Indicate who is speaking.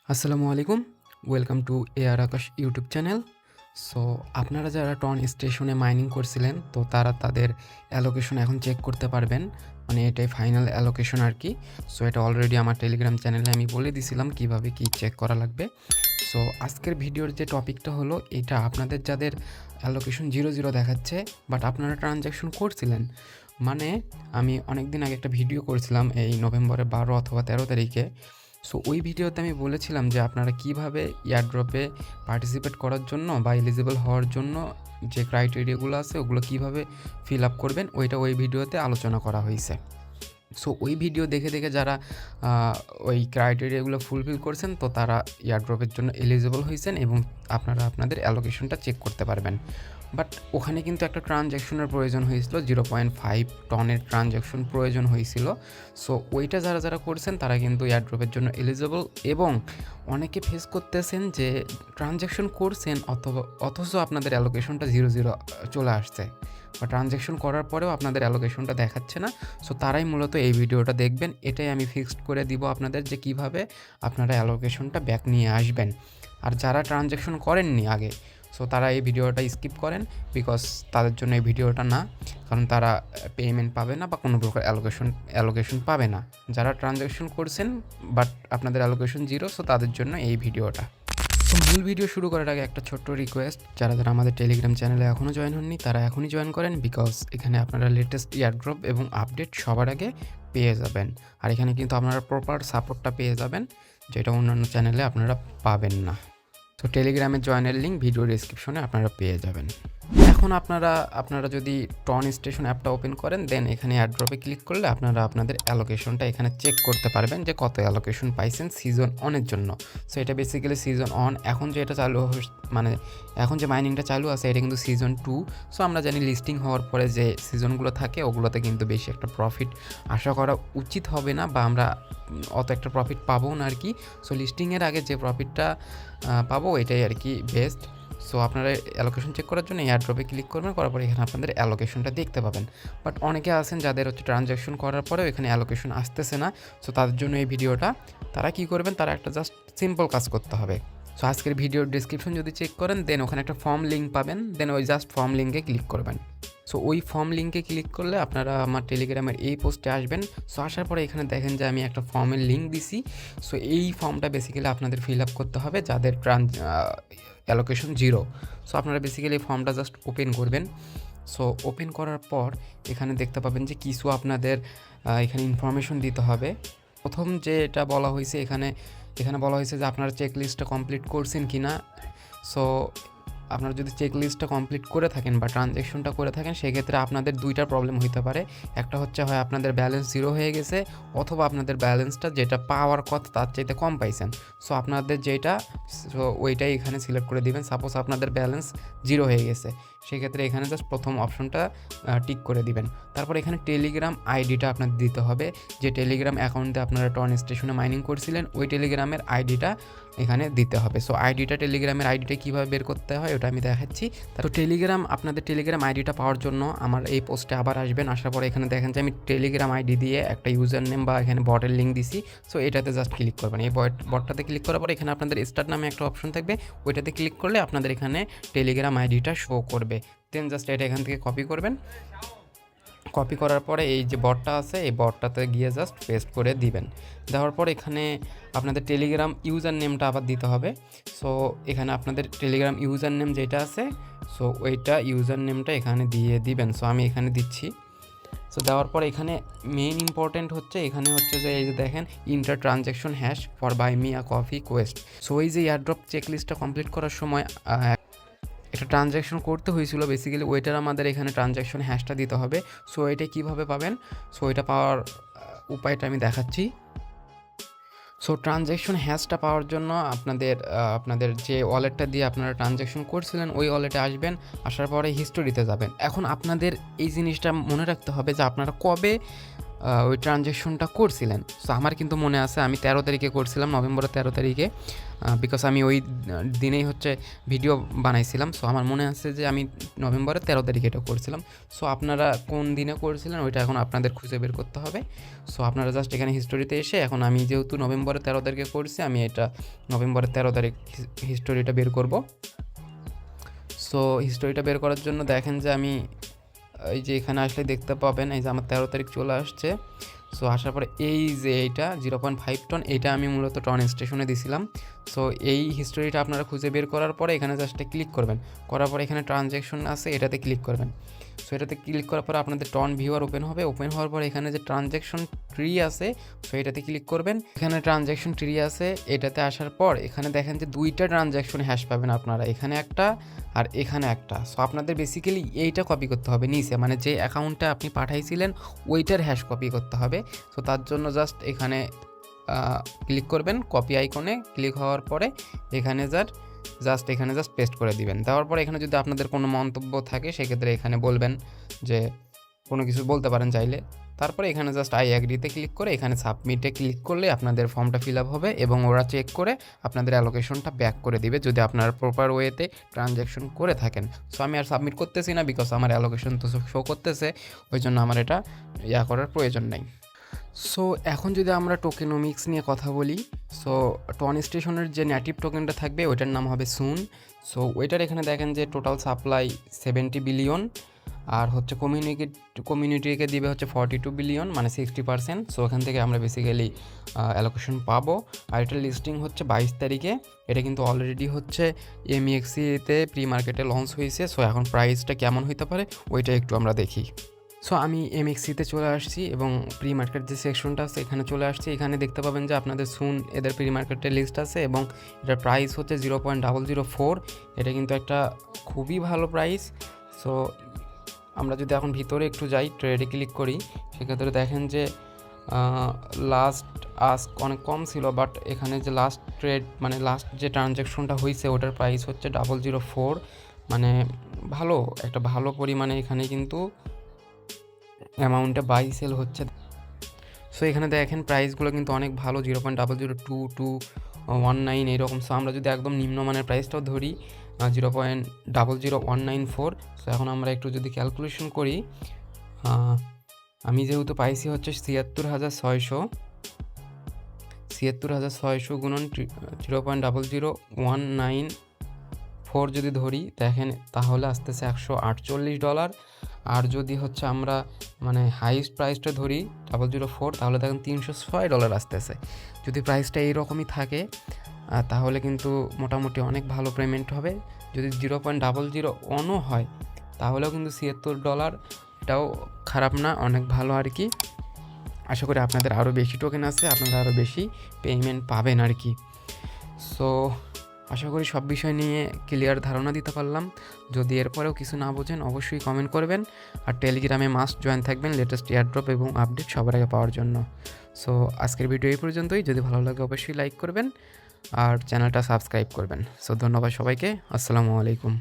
Speaker 1: আসসালামু আলাইকুম, welcome to Ar Akash YouTube channel. So আপনারা যারা টন স্টেশনে মাইনিং করছিলেন তো তারা তাদের অ্যালোকেশন এখন চেক করতে পারবেন, মানে এটাই ফাইনাল অ্যালোকেশন আর কি। সো এটা অলরেডি আমার টেলিগ্রাম চ্যানেলে আমি বলে দিছিলাম কিভাবে কি চেক করা লাগবে। সো আজকের ভিডিওর যে টপিকটা হলো এটা আপনাদের যাদের অ্যালোকেশন 0 দেখাচ্ছে বাট আপনারা ট্রানজ্যাকশন করছিলেন, মানে আমি অনেক দিন আগে একটা ভিডিও করছিলাম এই নভেম্বরের 12 অথবা 13 তারিখে। সো ওই ভিডিওতে আমি বলেছিলাম যে আপনারা কিভাবে এয়ারড্রপে পার্টিসিপেট করার জন্য বা এলিজিবল হওয়ার জন্য যে ক্রাইটেরিয়াগুলো আছে ওগুলো কিভাবে ফিল আপ করবেন ওই ভিডিওতে আলোচনা করা হয়েছে। সো ওই ভিডিও দেখে দেখে যারা ওই ক্রাইটেরিয়াগুলো ফুলফিল করছেন তো তারা এয়ারড্রপের জন্য এলিজিবল হয়েছেন এবং আপনারা আপনাদের অ্যালোকেশনটা চেক করতে পারবেন। বাট ওখানে কিন্তু একটা ট্রানজ্যাকশনের প্রয়োজন হয়েছিল, 0.5 টনের ট্রানজ্যাকশন প্রয়োজন হয়েছিল। সো ওইটা যারা যারা করছেন তারা কিন্তু এয়ারড্রপের জন্য এলিজিবল, এবং অনেকে ফেস করতেছেন যে ট্রানজ্যাকশন করছেন অথচ আপনাদের অ্যালোকেশনটা 0 চলে আসছে, বা ট্রানজ্যাকশন করার পরেও আপনাদের অ্যালোকেশনটা দেখাচ্ছে না। সো তারাই মূলত এই ভিডিওটা দেখবেন। এটাই আমি ফিক্সড করে দিব আপনাদের যে কিভাবে আপনারা অ্যালোকেশনটা ব্যাক নিয়ে আসবেন। আর যারা ট্রানজ্যাকশন করেননি আগে, সো তারা এই ভিডিওটা স্কিপ করেন, বিকজ তাদের জন্য এই ভিডিওটা না, কারণ তারা পেমেন্ট পাবে না বা কোনো প্রকার অ্যালোকেশন পাবে না। যারা ট্রানজ্যাকশন করছেন বাট আপনাদের অ্যালোকেশন 0, সো তাদের জন্য এই ভিডিওটা। তো মূল ভিডিও শুরু করার আগে একটা ছোট্ট রিকোয়েস্ট, যারা যারা আমাদের টেলিগ্রাম চ্যানেলে এখনও জয়েন হননি তারা এখনই জয়েন করেন, বিকজ এখানে আপনারা লেটেস্ট এয়ারড্রপ এবং আপডেট সবার আগে পেয়ে যাবেন। আর এখানে কিন্তু আপনারা প্রপার সাপোর্টটা পেয়ে যাবেন, যেটা অন্যান্য চ্যানেলে আপনারা পাবেন না। তো টেলিগ্রামের জয়েনের লিঙ্ক ভিডিও ডিসক্রিপশনে আপনারা পেয়ে যাবেন। এখন আপনারা যদি টন স্টেশন অ্যাপটা ওপেন করেন, দেন এখানে এয়ারড্রপে ক্লিক করলে আপনারা আপনাদের অ্যালোকেশনটা এখানে চেক করতে পারবেন যে কত অ্যালোকেশন পাইছেন সিজন অনের জন্য। সো এটা বেসিক্যালি সিজন অন। এখন যে এটা মানে এখন যে মাইনিংটা চালু আছে এটা কিন্তু সিজন 2। সো আমরা জানি লিস্টিং হওয়ার পরে যে সিজনগুলো থাকে ওগুলোতে কিন্তু বেশি একটা প্রফিট আশা করা উচিত হবে না, বা আমরা অত একটা প্রফিট পাবো না আর কি। সো লিস্টিংয়ের আগে যে প্রফিটটা পাবো এটাই আর কি বেস্ট। সো আপনারা অ্যালোকেশন চেক করার জন্য এয়ারড্রপে ক্লিক করবেন, করার পরে এখানে আপনাদের অ্যালোকেশনটা দেখতে পাবেন। বাট অনেকে আছেন যাদের হচ্ছে ট্রানজ্যাকশন করার পরেও এখানে অ্যালোকেশন আসতেছে না। সো তাদের জন্য এই ভিডিওটা। তারা কি করবেন, তারা একটা জাস্ট সিম্পল কাজ করতে হবে। সো আজকের ভিডিওর ডিসক্রিপশন যদি চেক করেন, দেন ওখানে একটা ফর্ম লিঙ্ক পাবেন, দেন ওই জাস্ট ফর্ম লিঙ্কে ক্লিক করবেন। সো ওই ফর্ম লিঙ্কে ক্লিক করলে আপনারা আমার টেলিগ্রামের এই পোস্টে আসবেন। সো আসার পরে এখানে দেখেন যে আমি একটা ফর্মের লিঙ্ক দিছি। সো এই ফর্মটা বেসিক্যালি আপনাদের ফিল আপ করতে হবে যাদের অ্যালোকেশন 0। সো আপনারা বেসিক্যালি এই ফর্মটা জাস্ট ওপেন করবেন। সো ওপেন করার পর এখানে দেখতে পাবেন যে কিছু আপনাদের এখানে ইনফরমেশন দিতে হবে। প্রথম যেটা বলা হয়েছে এখানে বলা হয়েছে যে আপনারা চেক লিস্টটা কমপ্লিট করছেন কি না। সো আপনারা যদি চেক লিস্টটা কমপ্লিট করে থাকেন বা ট্রানজ্যাকশনটা করে থাকেন, সেক্ষেত্রে আপনাদের দুইটা প্রবলেম হতে পারে। একটা হচ্ছে হয় আপনাদের ব্যালেন্স 0 হয়ে গেছে, অথবা আপনাদের ব্যালেন্সটা যেটা পাওয়ার কথা তার চাইতে কম পাইছেন। সো আপনাদের যেটা ওইটাই এখানে সিলেক্ট করে দিবেন। সাপোজ আপনাদের ব্যালেন্স 0 হয়ে গেছে, সেক্ষেত্রে এখানে জাস্ট প্রথম অপশনটা টিক করে দিবেন। তারপর এখানে টেলিগ্রাম আইডিটা আপনাদের দিতে হবে, যে টেলিগ্রাম অ্যাকাউন্টে আপনারা টন স্টেশনে মাইনিং করছিলেন ওই টেলিগ্রামের আইডিটা এখানে দিতে হবে। সো টেলিগ্রামের আইডিটা কীভাবে বের করতে হয় ওটা আমি দেখাচ্ছি। তো আপনাদের টেলিগ্রাম আইডিটা পাওয়ার জন্য আমার এই পোস্টে আবার আসবেন। আসার পরে এখানে দেখেন যে আমি টেলিগ্রাম আইডি দিয়ে একটা ইউজার নেম বা এখানে বটের লিঙ্ক দিছি। সো এটাতে জাস্ট ক্লিক করবেন। এই বটটাতে ক্লিক করার পরে এখানে আপনাদের স্টার্ট নামে একটা অপশন থাকবে, ওইটাতে ক্লিক করলে আপনাদের এখানে টেলিগ্রাম আইডিটা শো করবে। দেন জাস্ট এটা এখান থেকে কপি করবেন। কপি করার পরে এই যে বটটা আছে এই বটটাতে গিয়ে জাস্ট পেস্ট করে দিবেন। দেওয়ার পর এখানে আপনাদের টেলিগ্রাম ইউজার নেমটা আবার দিতে হবে। সো এখানে আপনাদের টেলিগ্রাম ইউজার নেম যেটা আছে, সো ওইটা ইউজার নেমটা এখানে দিয়ে দিবেন। সো আমি এখানে দিচ্ছি। সো দেওয়ার পর এখানে মেইন ইম্পর্টেন্ট হচ্ছে এখানে হচ্ছে যে এই যে দেখেন enter transaction hash for buy me a coffee quest. So এই যে এয়ারড্রপ চেক লিস্টটা কমপ্লিট করার সময় একটা ট্রানজ্যাকশন করতে হয়েছিল, বেসিক্যালি ওইটার আমাদের এখানে ট্রানজ্যাকশন হ্যাশটা দিতে হবে। সো এটা কীভাবে পাবেন, সো এটা পাওয়ার উপায়টা আমি দেখাচ্ছি। সো ট্রানজ্যাকশন হ্যাশটা পাওয়ার জন্য আপনাদের যে ওয়ালেটটা দিয়ে আপনারা ট্রানজ্যাকশন করছিলেন ওই ওয়ালেটে আসবেন। আসার পরে হিস্টোরিতে যাবেন। এখন আপনাদের এই জিনিসটা মনে রাখতে হবে যে আপনারা কবে ওই ট্রানজ্যাকশনটা করছিলেন। সো আমার কিন্তু মনে আছে আমি 13 তারিখে করছিলাম, নভেম্বরের 13 তারিখে, বিকজ আমি ওই দিনেই হচ্ছে ভিডিও বানাইছিলাম। সো আমার মনে আছে যে আমি নভেম্বরের 13 তারিখে এটা করছিলাম। সো আপনারা কোন দিনে করছিলেন ওইটা এখন আপনাদের খুঁজে বের করতে হবে। সো আপনারা জাস্ট এখানে হিস্টোরিতে এসে, এখন আমি যেহেতু নভেম্বরের 13 তারিখে করছি, আমি এটা নভেম্বরের 13 তারিখ হিস্টোরিটা বের করব। সো হিস্টোরিটা বের করার জন্য দেখেন যে আমি এই যে এখানে আসলে দেখতে পাবেন এই যে আমার 13 তারিখ চলে আসছে। সো আসার পরে এই যে এইটা 0.5 টন, এইটা আমি মূলত টন স্টেশনে দিছিলাম। সো এই হিস্টোরিটা আপনারা খুঁজে বের করার পরে এখানে জাস্ট ক্লিক করবেন, করার পরে এখানে ট্রানজ্যাকশন আছে এটাতে ক্লিক করবেন। সো এটাতে ক্লিক করার পরে আপনাদের টন ভিউয়ার ওপেন হবে। ওপেন হওয়ার পরে এখানে যে ট্রানজ্যাকশন ট্রি আছে, সো এটাতে ক্লিক করবেন। এখানে ট্রানজ্যাকশন ট্রি আছে, এটাতে আসার পর এখানে দেখেন যে 2টা ট্রানজ্যাকশন হ্যাশ পাবেন আপনারা, এখানে একটা আর এখানে একটা। সো আপনাদের বেসিক্যালি এইটা কপি করতে হবে নিচে, মানে যে অ্যাকাউন্টটা আপনি পাঠাইছিলেন ওইটার হ্যাশ কপি করতে হবে। সো তার জন্য জাস্ট এখানে ক্লিক করবেন, কপি আইকনে ক্লিক হওয়ার পরে এখানে এখানে জাস্ট পেস্ট করে দিবেন। দেওয়ার পরে এখানে যদি আপনাদের কোনো মন্তব্য থাকে সেক্ষেত্রে এখানে বলবেন, যে কোনো কিছু বলতে পারেন চাইলে। তারপরে এখানে জাস্ট আই অ্যাগ্রিতে ক্লিক করে এখানে সাবমিটে ক্লিক করলে আপনাদের ফর্মটা ফিল আপ হবে এবং ওরা চেক করে আপনাদের অ্যালোকেশনটা ব্যাক করে দিবে যদি আপনারা প্রপার ওয়েতে ট্রানজ্যাকশন করে থাকেন। সো আমি আর সাবমিট করতেছি না, বিকজ আমার অ্যালোকেশন তো শো করতেছে, ওই জন্য আমার এটা করার প্রয়োজন নেই। সো এখন যদি আমরা টোকেনোমিক্স নিয়ে কথা বলি, সো টন স্টেশনের যে নেটিভ টোকেনটা থাকবে ওইটার নাম হবে সুন। সো ওইটার এখানে দেখেন যে টোটাল সাপ্লাই 70 বিলিয়ন, আর হচ্ছে কমিউনিটিকে দিবে হচ্ছে 42 বিলিয়ন, মানে 60%। সো এখান থেকে আমরা বেসিক্যালি অ্যালোকেশন পাবো। আর এটার লিস্টিং হচ্ছে 22 তারিখে। এটা কিন্তু অলরেডি হচ্ছে এমইএক্সিতে প্রি মার্কেটে লঞ্চ হয়েছে। সো এখন প্রাইসটা কেমন হইতে পারে ওইটা একটু আমরা দেখি। সো আমি এমএক্সিতে চলে আসছি এবং প্রি মার্কেট যে সেকশনটা আছে এখানে চলে আসছি। এখানে দেখতে পাবেন যে আপনাদের সুন এদের প্রি মার্কেটের লিস্ট আছে এবং এটার প্রাইস হচ্ছে 0.004। এটা কিন্তু একটা খুবই ভালো প্রাইস। সো আমরা যদি এখন ভিতরে একটু যাই, ট্রেডে ক্লিক করি, সেক্ষেত্রে দেখেন যে লাস্ট আস্ক অনেক কম ছিল, বাট এখানে যে লাস্ট ট্রেড মানে লাস্ট যে ট্রানজ্যাকশনটা হয়েছে ওটার প্রাইস হচ্ছে 004, মানে ভালো পরিমাণে এখানে কিন্তু অ্যামাউন্টে বাই সেল হচ্ছে। সো এখানে দেখেন প্রাইসগুলো কিন্তু অনেক ভালো, 0.02219 এইরকম। সো আমরা যদি একদম নিম্নমানের প্রাইসটাও ধরি 0.00194। সো এখন আমরা একটু যদি ক্যালকুলেশন করি, আমি যেহেতু পাইছি হচ্ছে 76600 গুণন 0.00194 যদি ধরি দেখেন তাহলে আসতেছে $148। আর যদি হচ্ছে আমরা মানে হাইস্ট প্রাইসটা ধরি 004, তাহলে দেখেন $306 আসতেছে। যদি প্রাইসটা এইরকমই থাকে তাহলে কিন্তু মোটামুটি অনেক ভালো পেমেন্ট হবে। যদি 0.001ও হয় তাহলেও কিন্তু $76, এটাও খারাপ না, অনেক ভালো আর কি। আশা করি আপনাদের আরও বেশি টোকেন আছে, আপনারা আরও বেশি পেমেন্ট পাবেন আর কি। সো আশা করি সব বিষয় নিয়ে ক্লিয়ার ধারণা দিতে পারলাম। যদি এরপরেও কিছু না বোঝেন অবশ্যই কমেন্ট করবেন, আর টেলিগ্রামে মাস্ট জয়েন থাকবেন লেটেস্ট এয়ারড্রপ এবং আপডেট সবার আগে পাওয়ার জন্য। সো আজকের ভিডিও এই পর্যন্তই। যদি ভালো লাগে অবশ্যই লাইক করবেন আর চ্যানেলটা সাবস্ক্রাইব করবেন। সো ধন্যবাদ সবাইকে, আসসালামু আলাইকুম।